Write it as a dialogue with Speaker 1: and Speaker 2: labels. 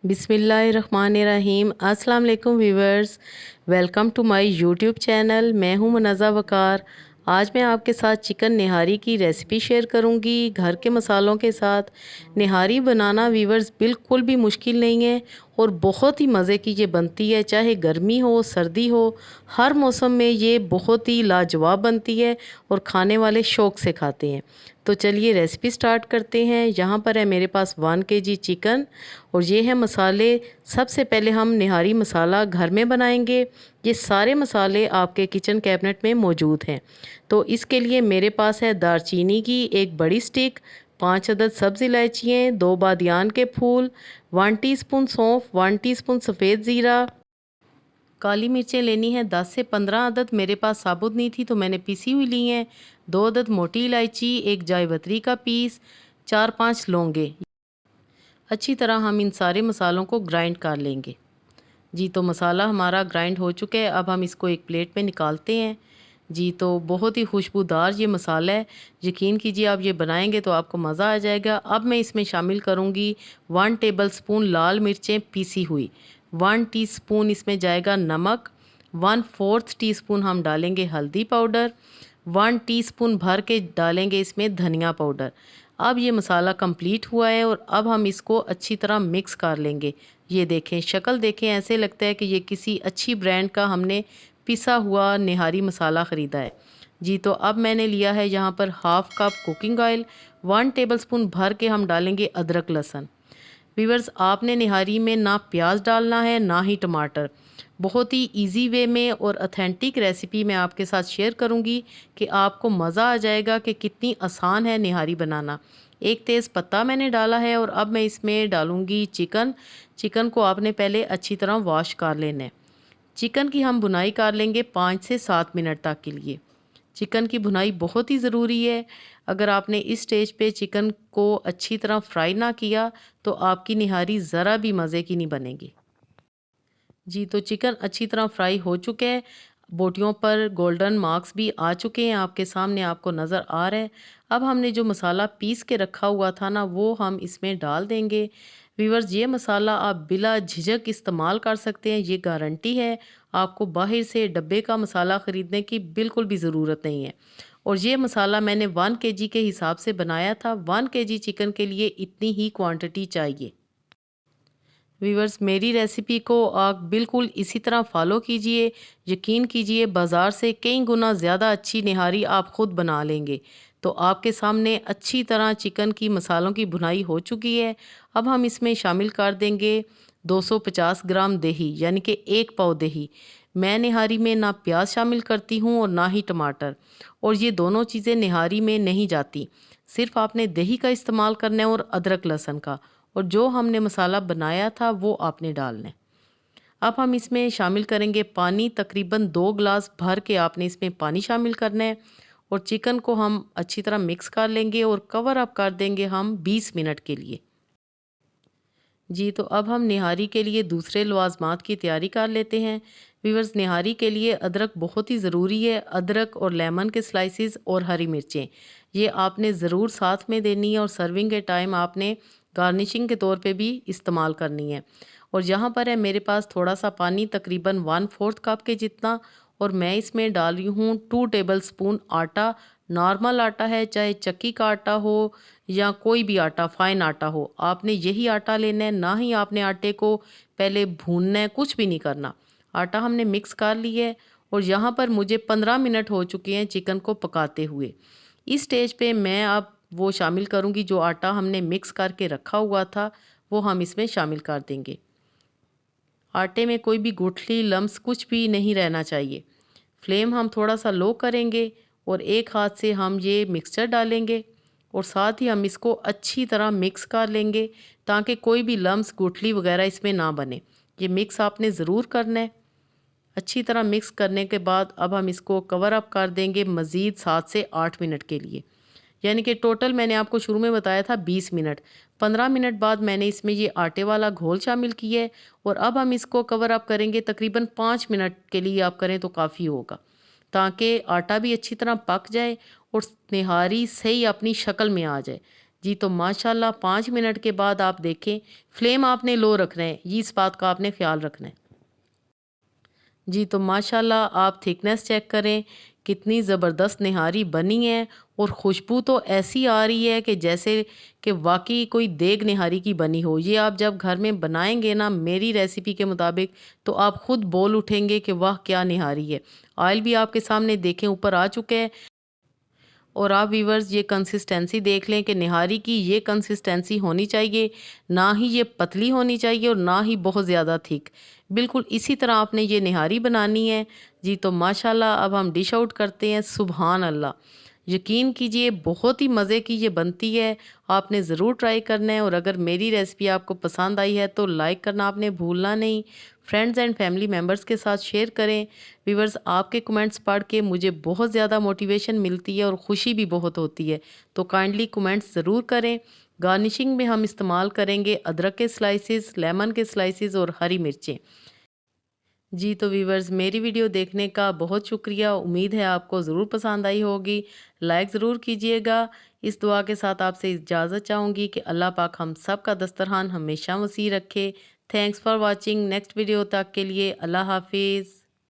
Speaker 1: बिस्मिल्लाहिर्रहमानिर्रहीम। अस्सलाम वालेकुम viewers, welcome to my YouTube channel. मैं हूं मुनज़्ज़ा वकार। आज मैं आपके साथ चिकन निहारी की रेसिपी शेयर करूंगी घर के मसालों के साथ। निहारी बनाना व्यूवर्स बिल्कुल भी मुश्किल नहीं है और बहुत ही मज़े की ये बनती है। चाहे गर्मी हो सर्दी हो, हर मौसम में ये बहुत ही लाजवाब बनती है और खाने वाले शौक़ से खाते हैं। तो चलिए रेसिपी स्टार्ट करते हैं। यहाँ पर है मेरे पास 1 kg चिकन और ये है मसाले। सबसे पहले हम निहारी मसाला घर में बनाएंगे। ये सारे मसाले आपके किचन कैबिनेट में मौजूद हैं। तो इसके लिए मेरे पास है दालचीनी की एक बड़ी स्टिक, 5 अदद सब्ज़ इलायचियाँ, 2 बादियान के फूल, 1 टीस्पून सौंफ, 1 टीस्पून सफ़ेद ज़ीरा। काली मिर्चें लेनी है 10 से 15 अदद। मेरे पास साबुत नहीं थी तो मैंने पीसी हुई ली हैं। 2 अदद मोटी इलायची, एक जावित्री का पीस, 4-5 लौंगे। अच्छी तरह हम इन सारे मसालों को ग्राइंड कर लेंगे। जी तो मसाला हमारा ग्राइंड हो चुका है। अब हम इसको एक प्लेट पे निकालते हैं। जी तो बहुत ही खुशबूदार ये मसाला है। यकीन कीजिए आप ये बनाएंगे तो आपको मज़ा आ जाएगा। अब मैं इसमें शामिल करूँगी 1 टेबलस्पून लाल मिर्चें पीसी हुई, 1 टीस्पून इसमें जाएगा नमक, 1/4 टीस्पून हम डालेंगे हल्दी पाउडर, 1 टीस्पून भर के डालेंगे इसमें धनिया पाउडर। अब ये मसाला कंप्लीट हुआ है और अब हम इसको अच्छी तरह मिक्स कर लेंगे। ये देखें, शक्ल देखें, ऐसे लगता है कि ये किसी अच्छी ब्रांड का हमने पिसा हुआ निहारी मसाला ख़रीदा है। जी तो अब मैंने लिया है यहाँ पर half cup cooking oil, 1 tablespoon भर के हम डालेंगे अदरक लहसुन। व्यूअर्स, आपने निहारी में ना प्याज डालना है ना ही टमाटर। बहुत ही इजी वे में और ऑथेंटिक रेसिपी मैं आपके साथ शेयर करूंगी कि आपको मज़ा आ जाएगा कि कितनी आसान है निहारी बनाना। एक तेज़ पत्ता मैंने डाला है और अब मैं इसमें डालूंगी चिकन। चिकन को आपने पहले अच्छी तरह वॉश कर लेना है। चिकन की हम भुनाई कर लेंगे 5 से 7 मिनट तक के लिए। चिकन की भुनाई बहुत ही ज़रूरी है। अगर आपने इस स्टेज पे चिकन को अच्छी तरह फ्राई ना किया तो आपकी निहारी ज़रा भी मज़े की नहीं बनेगी। जी तो चिकन अच्छी तरह फ्राई हो चुके हैं। बोटियों पर गोल्डन मार्क्स भी आ चुके हैं, आपके सामने आपको नज़र आ रहा है। अब हमने जो मसाला पीस के रखा हुआ था ना, वो हम इसमें डाल देंगे। व्यूअर्स, ये मसाला आप बिला झिझक इस्तेमाल कर सकते हैं, ये गारंटी है। आपको बाहर से डब्बे का मसाला ख़रीदने की बिल्कुल भी ज़रूरत नहीं है। और ये मसाला मैंने 1 kg के हिसाब से बनाया था। 1 kg चिकन के लिए इतनी ही क्वांटिटी चाहिए। व्यूअर्स, मेरी रेसिपी को आप बिल्कुल इसी तरह फॉलो कीजिए। यकीन कीजिए बाज़ार से कई गुना ज़्यादा अच्छी निहारी आप ख़ुद बना लेंगे। तो आपके सामने अच्छी तरह चिकन की मसालों की भुनाई हो चुकी है। अब हम इसमें शामिल कर देंगे 250 ग्राम दही, यानी कि 1 पाव दही। मैं निहारी में ना प्याज शामिल करती हूँ और ना ही टमाटर, और ये दोनों चीज़ें निहारी में नहीं जाती। सिर्फ आपने दही का इस्तेमाल करना है और अदरक लहसुन का, और जो हमने मसाला बनाया था वो आपने डालना है। अब हम इसमें शामिल करेंगे पानी, तकरीबन 2 गिलास भर के आपने इसमें पानी शामिल करना है। और चिकन को हम अच्छी तरह मिक्स कर लेंगे और कवर अप कर देंगे हम 20 मिनट के लिए। जी तो अब हम निहारी के लिए दूसरे लवाजमात की तैयारी कर लेते हैं। व्यूअर्स, निहारी के लिए अदरक बहुत ही ज़रूरी है। अदरक और लेमन के स्लाइसिस और हरी मिर्चें, ये आपने ज़रूर साथ में देनी है और सर्विंग के टाइम आपने गार्निशिंग के तौर पे भी इस्तेमाल करनी है। और यहाँ पर है मेरे पास थोड़ा सा पानी, तकरीबन 1/4 कप के जितना, और मैं इसमें डाल रही हूँ 2 टेबल स्पून आटा। नॉर्मल आटा है, चाहे चक्की का आटा हो या कोई भी आटा, फाइन आटा हो, आपने यही आटा लेना है। ना ही आपने आटे को पहले भूनना है, कुछ भी नहीं करना। आटा हमने मिक्स कर लिया है और यहाँ पर मुझे 15 मिनट हो चुके हैं चिकन को पकाते हुए। इस स्टेज पे मैं अब वो शामिल करूँगी जो आटा हमने मिक्स करके रखा हुआ था, वो हम इसमें शामिल कर देंगे। आटे में कोई भी गुठली, लम्स कुछ भी नहीं रहना चाहिए। फ्लेम हम थोड़ा सा लो करेंगे और एक हाथ से हम ये मिक्सचर डालेंगे और साथ ही हम इसको अच्छी तरह मिक्स कर लेंगे ताकि कोई भी लम्स, गुठली वगैरह इसमें ना बने। ये मिक्स आपने ज़रूर करना है। अच्छी तरह मिक्स करने के बाद अब हम इसको कवर अप कर देंगे मज़ीद 7 से 8 मिनट के लिए। यानी कि टोटल मैंने आपको शुरू में बताया था 20 मिनट। 15 मिनट बाद मैंने इसमें ये आटे वाला घोल शामिल किया है और अब हम इसको कवर अप करेंगे। तकरीबन 5 मिनट के लिए आप करें तो काफ़ी होगा, ताकि आटा भी अच्छी तरह पक जाए और निहारी सही अपनी शक्ल में आ जाए। जी तो माशाल्लाह 5 मिनट के बाद आप देखें, फ्लेम आपने लो रखना है, ये इस बात का आपने ख्याल रखना है। जी तो माशाल्लाह आप थिकनेस चेक करें, कितनी ज़बरदस्त निहारी बनी है और खुशबू तो ऐसी आ रही है कि जैसे कि वाकई कोई देग निहारी की बनी हो। ये आप जब घर में बनाएंगे ना मेरी रेसिपी के मुताबिक, तो आप खुद बोल उठेंगे कि वाह क्या निहारी है। ऑयल भी आपके सामने देखें ऊपर आ चुके हैं। और आप व्यूवर्स ये कंसिस्टेंसी देख लें कि निहारी की ये कंसिस्टेंसी होनी चाहिए, ना ही ये पतली होनी चाहिए और ना ही बहुत ज़्यादा थिक। बिल्कुल इसी तरह आपने ये निहारी बनानी है। जी तो माशाल्लाह अब हम डिश आउट करते हैं। सुभान अल्लाह, यकीन कीजिए बहुत ही मज़े की ये बनती है। आपने ज़रूर ट्राई करना है और अगर मेरी रेसिपी आपको पसंद आई है तो लाइक करना आपने भूलना नहीं। फ्रेंड्स एंड फैमिली मेम्बर्स के साथ शेयर करें। व्यूवर्स आपके कमेंट्स पढ़ के मुझे बहुत ज़्यादा मोटिवेशन मिलती है और ख़ुशी भी बहुत होती है, तो काइंडली कमेंट्स ज़रूर करें। गार्निशिंग में हम इस्तेमाल करेंगे अदरक के स्लाइसेस, लेमन के स्लाइसेस और हरी मिर्चें। जी तो व्यूवर्स मेरी वीडियो देखने का बहुत शुक्रिया। उम्मीद है आपको ज़रूर पसंद आई होगी। लाइक ज़रूर कीजिएगा। इस दुआ के साथ आपसे इजाज़त चाहूँगी कि अल्लाह पाक हम सब का दस्तरखान हमेशा वसी रखे। Thanks for watching. Next video तक के लिए अल्लाह हाफिज़।